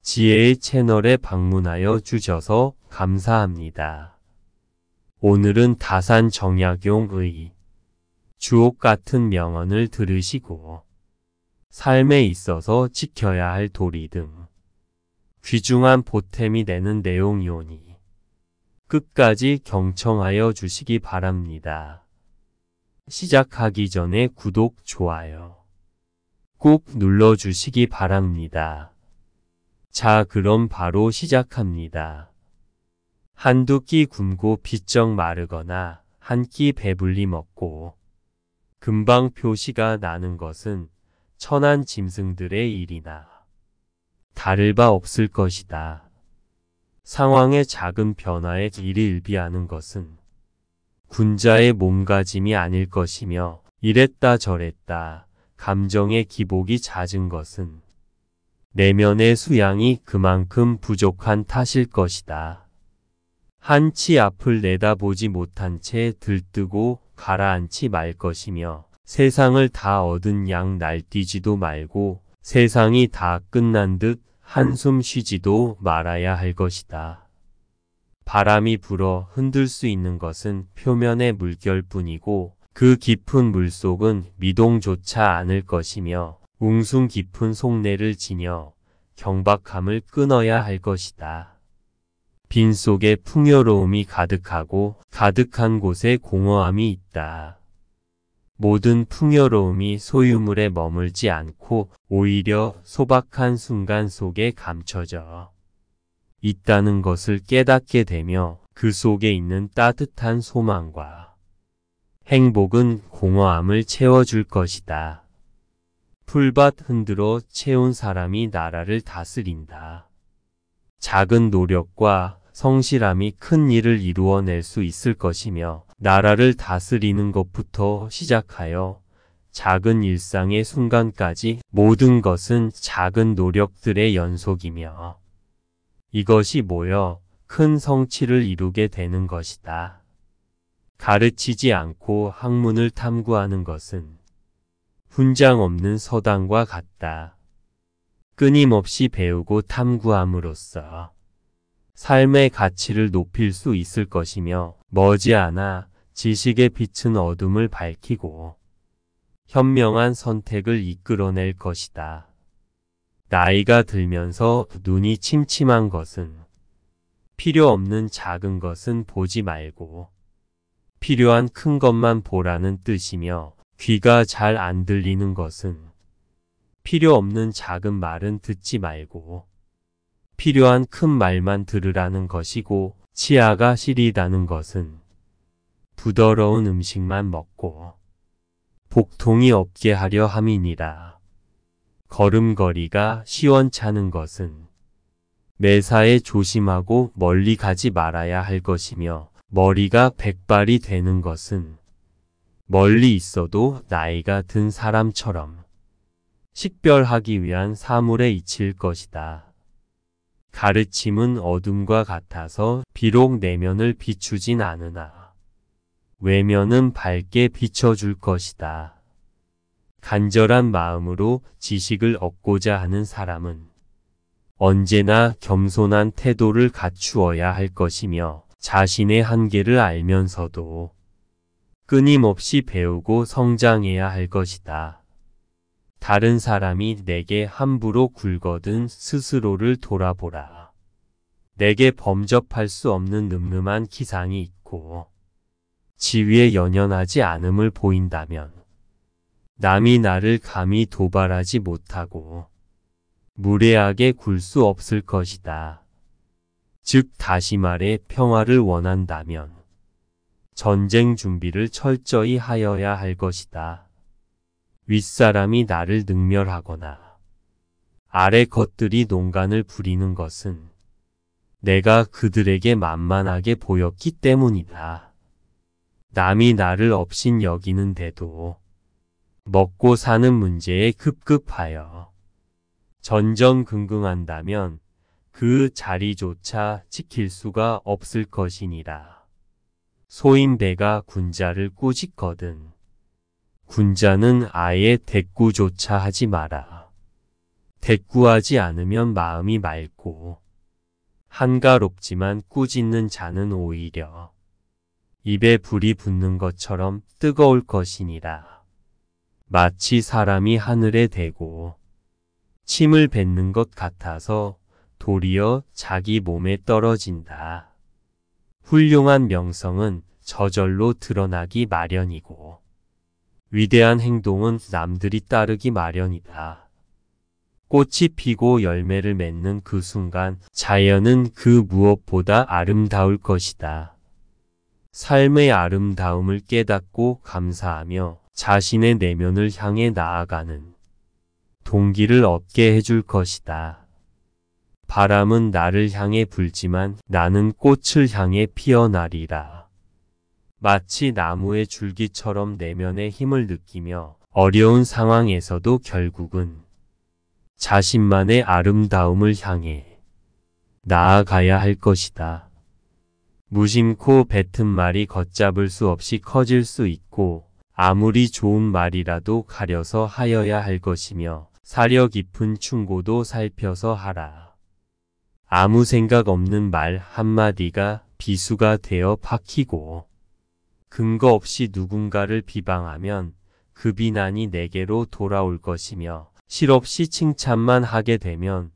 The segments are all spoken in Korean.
지혜의 채널에 방문하여 주셔서 감사합니다. 오늘은 다산 정약용의 주옥 같은 명언을 들으시고 삶에 있어서 지켜야 할 도리 등 귀중한 보탬이 되는 내용이오니 끝까지 경청하여 주시기 바랍니다. 시작하기 전에 구독, 좋아요 꾹 눌러주시기 바랍니다. 자, 그럼 바로 시작합니다. 한두 끼 굶고 비쩍 마르거나 한 끼 배불리 먹고 금방 표시가 나는 것은 천한 짐승들의 일이나 다를 바 없을 것이다. 상황의 작은 변화에 일희일비하는 것은 군자의 몸가짐이 아닐 것이며 이랬다 저랬다 감정의 기복이 잦은 것은 내면의 수양이 그만큼 부족한 탓일 것이다. 한치 앞을 내다보지 못한 채 들뜨고 가라앉지 말 것이며 세상을 다 얻은 양 날뛰지도 말고 세상이 다 끝난 듯 한숨 쉬지도 말아야 할 것이다. 바람이 불어 흔들 수 있는 것은 표면의 물결뿐이고 그 깊은 물속은 미동조차 않을 것이며 웅숭 깊은 속내를 지녀 경박함을 끊어야 할 것이다. 빈속에 풍요로움이 가득하고 가득한 곳에 공허함이 있다. 모든 풍요로움이 소유물에 머물지 않고 오히려 소박한 순간 속에 감춰져 있다는 것을 깨닫게 되며 그 속에 있는 따뜻한 소망과 행복은 공허함을 채워줄 것이다. 풀밭 흔들어 채운 사람이 나라를 다스린다. 작은 노력과 성실함이 큰 일을 이루어낼 수 있을 것이며 나라를 다스리는 것부터 시작하여 작은 일상의 순간까지 모든 것은 작은 노력들의 연속이며 이것이 모여 큰 성취를 이루게 되는 것이다. 가르치지 않고 학문을 탐구하는 것은 훈장 없는 서당과 같다. 끊임없이 배우고 탐구함으로써 삶의 가치를 높일 수 있을 것이며 머지않아 지식의 빛은 어둠을 밝히고 현명한 선택을 이끌어낼 것이다. 나이가 들면서 눈이 침침한 것은 필요 없는 작은 것은 보지 말고 필요한 큰 것만 보라는 뜻이며 귀가 잘 안 들리는 것은 필요 없는 작은 말은 듣지 말고 필요한 큰 말만 들으라는 것이고 치아가 시리다는 것은 부드러운 음식만 먹고 복통이 없게 하려 함이니라. 걸음걸이가 시원찮은 것은 매사에 조심하고 멀리 가지 말아야 할 것이며 머리가 백발이 되는 것은 멀리 있어도 나이가 든 사람처럼 식별하기 위한 사물에 잊힐 것이다. 가르침은 어둠과 같아서 비록 내면을 비추진 않으나 외면은 밝게 비춰줄 것이다. 간절한 마음으로 지식을 얻고자 하는 사람은 언제나 겸손한 태도를 갖추어야 할 것이며 자신의 한계를 알면서도 끊임없이 배우고 성장해야 할 것이다. 다른 사람이 내게 함부로 굴거든 스스로를 돌아보라. 내게 범접할 수 없는 늠름한 기상이 있고 지위에 연연하지 않음을 보인다면 남이 나를 감히 도발하지 못하고 무례하게 굴 수 없을 것이다. 즉 다시 말해 평화를 원한다면 전쟁 준비를 철저히 하여야 할 것이다. 윗사람이 나를 능멸하거나 아래 것들이 농간을 부리는 것은 내가 그들에게 만만하게 보였기 때문이다. 남이 나를 업신 여기는데도 먹고 사는 문제에 급급하여 전전긍긍한다면 그 자리조차 지킬 수가 없을 것이니라. 소인배가 군자를 꾸짖거든 군자는 아예 대꾸조차 하지 마라. 대꾸하지 않으면 마음이 맑고 한가롭지만 꾸짖는 자는 오히려 입에 불이 붙는 것처럼 뜨거울 것이니라. 마치 사람이 하늘에 대고 침을 뱉는 것 같아서 도리어 자기 몸에 떨어진다. 훌륭한 명성은 저절로 드러나기 마련이고 위대한 행동은 남들이 따르기 마련이다. 꽃이 피고 열매를 맺는 그 순간 자연은 그 무엇보다 아름다울 것이다. 삶의 아름다움을 깨닫고 감사하며 자신의 내면을 향해 나아가는 동기를 얻게 해줄 것이다. 바람은 나를 향해 불지만 나는 꽃을 향해 피어나리라. 마치 나무의 줄기처럼 내면의 힘을 느끼며 어려운 상황에서도 결국은 자신만의 아름다움을 향해 나아가야 할 것이다. 무심코 뱉은 말이 걷잡을 수 없이 커질 수 있고 아무리 좋은 말이라도 가려서 하여야 할 것이며 사려 깊은 충고도 살펴서 하라. 아무 생각 없는 말 한마디가 비수가 되어 박히고 근거 없이 누군가를 비방하면 그 비난이 내게로 돌아올 것이며 실없이 칭찬만 하게 되면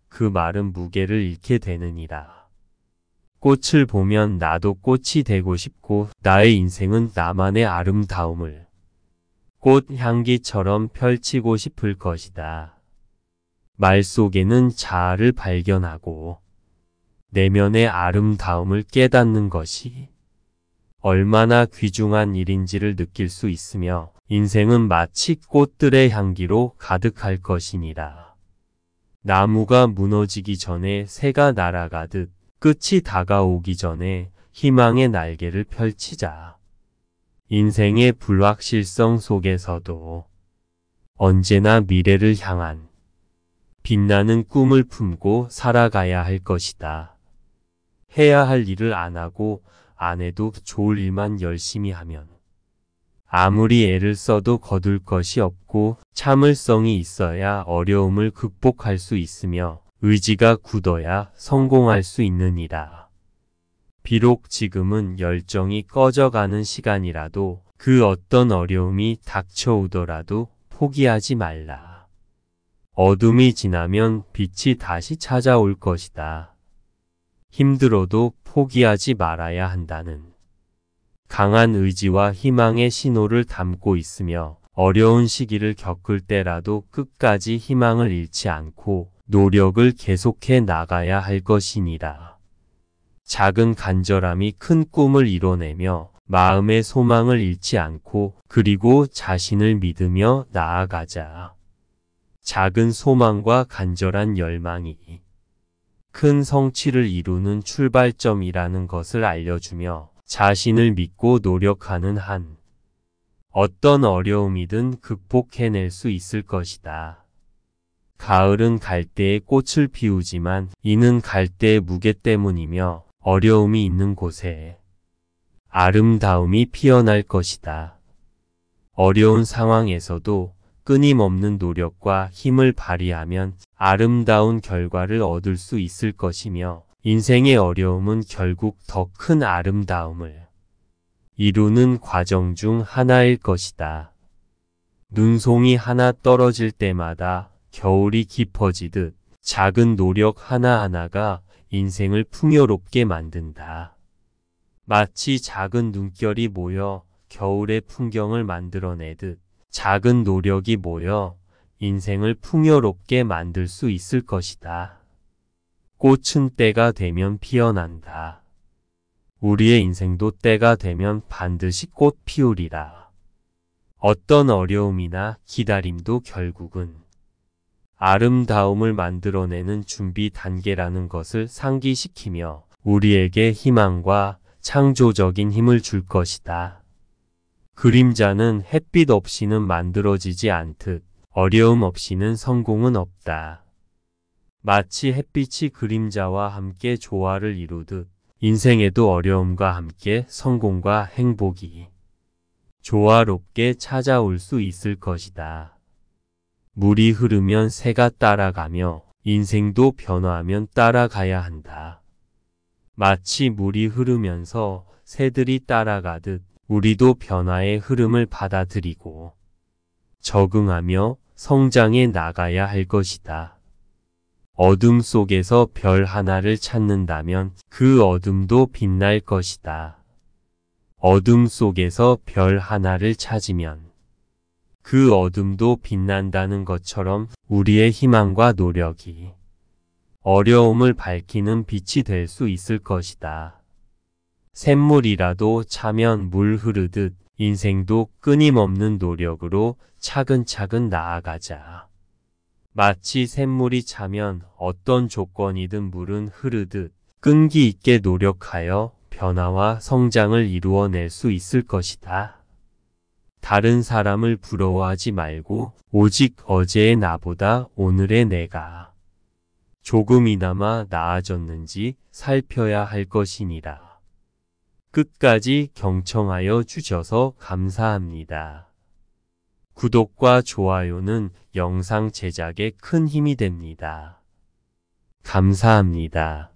그 말은 무게를 잃게 되느니라. 꽃을 보면 나도 꽃이 되고 싶고 나의 인생은 나만의 아름다움을 꽃 향기처럼 펼치고 싶을 것이다. 말 속에는 자아를 발견하고 내면의 아름다움을 깨닫는 것이 얼마나 귀중한 일인지를 느낄 수 있으며 인생은 마치 꽃들의 향기로 가득할 것이니라. 나무가 무너지기 전에 새가 날아가듯 끝이 다가오기 전에 희망의 날개를 펼치자. 인생의 불확실성 속에서도 언제나 미래를 향한 빛나는 꿈을 품고 살아가야 할 것이다. 해야 할 일을 안 하고 안 해도 좋을 일만 열심히 하면 아무리 애를 써도 거둘 것이 없고 참을성이 있어야 어려움을 극복할 수 있으며 의지가 굳어야 성공할 수 있느니라. 비록 지금은 열정이 꺼져가는 시간이라도 그 어떤 어려움이 닥쳐오더라도 포기하지 말라. 어둠이 지나면 빛이 다시 찾아올 것이다. 힘들어도 포기하지 말아야 한다는 강한 의지와 희망의 신호를 담고 있으며 어려운 시기를 겪을 때라도 끝까지 희망을 잃지 않고 노력을 계속해 나가야 할 것이니라. 작은 간절함이 큰 꿈을 이뤄내며 마음의 소망을 잃지 않고 그리고 자신을 믿으며 나아가자. 작은 소망과 간절한 열망이 큰 성취를 이루는 출발점이라는 것을 알려주며 자신을 믿고 노력하는 한 어떤 어려움이든 극복해낼 수 있을 것이다. 가을은 갈대의 꽃을 피우지만 이는 갈대의 무게 때문이며 어려움이 있는 곳에 아름다움이 피어날 것이다. 어려운 상황에서도 끊임없는 노력과 힘을 발휘하면 아름다운 결과를 얻을 수 있을 것이며 인생의 어려움은 결국 더 큰 아름다움을 이루는 과정 중 하나일 것이다. 눈송이 하나 떨어질 때마다 겨울이 깊어지듯 작은 노력 하나하나가 인생을 풍요롭게 만든다. 마치 작은 눈결이 모여 겨울의 풍경을 만들어내듯 작은 노력이 모여 인생을 풍요롭게 만들 수 있을 것이다. 꽃은 때가 되면 피어난다. 우리의 인생도 때가 되면 반드시 꽃 피우리라. 어떤 어려움이나 기다림도 결국은 아름다움을 만들어내는 준비 단계라는 것을 상기시키며 우리에게 희망과 창조적인 힘을 줄 것이다. 그림자는 햇빛 없이는 만들어지지 않듯 어려움 없이는 성공은 없다. 마치 햇빛이 그림자와 함께 조화를 이루듯 인생에도 어려움과 함께 성공과 행복이 조화롭게 찾아올 수 있을 것이다. 물이 흐르면 새가 따라가며 인생도 변화하면 따라가야 한다. 마치 물이 흐르면서 새들이 따라가듯 우리도 변화의 흐름을 받아들이고 적응하며 성장해 나가야 할 것이다. 어둠 속에서 별 하나를 찾는다면 그 어둠도 빛날 것이다. 어둠 속에서 별 하나를 찾으면 그 어둠도 빛난다는 것처럼 우리의 희망과 노력이 어려움을 밝히는 빛이 될 수 있을 것이다. 샘물이라도 차면 물 흐르듯 인생도 끊임없는 노력으로 차근차근 나아가자. 마치 샘물이 차면 어떤 조건이든 물은 흐르듯 끈기 있게 노력하여 변화와 성장을 이루어낼 수 있을 것이다. 다른 사람을 부러워하지 말고 오직 어제의 나보다 오늘의 내가 조금이나마 나아졌는지 살펴야 할 것이니라. 끝까지 경청하여 주셔서 감사합니다. 구독과 좋아요는 영상 제작에 큰 힘이 됩니다. 감사합니다.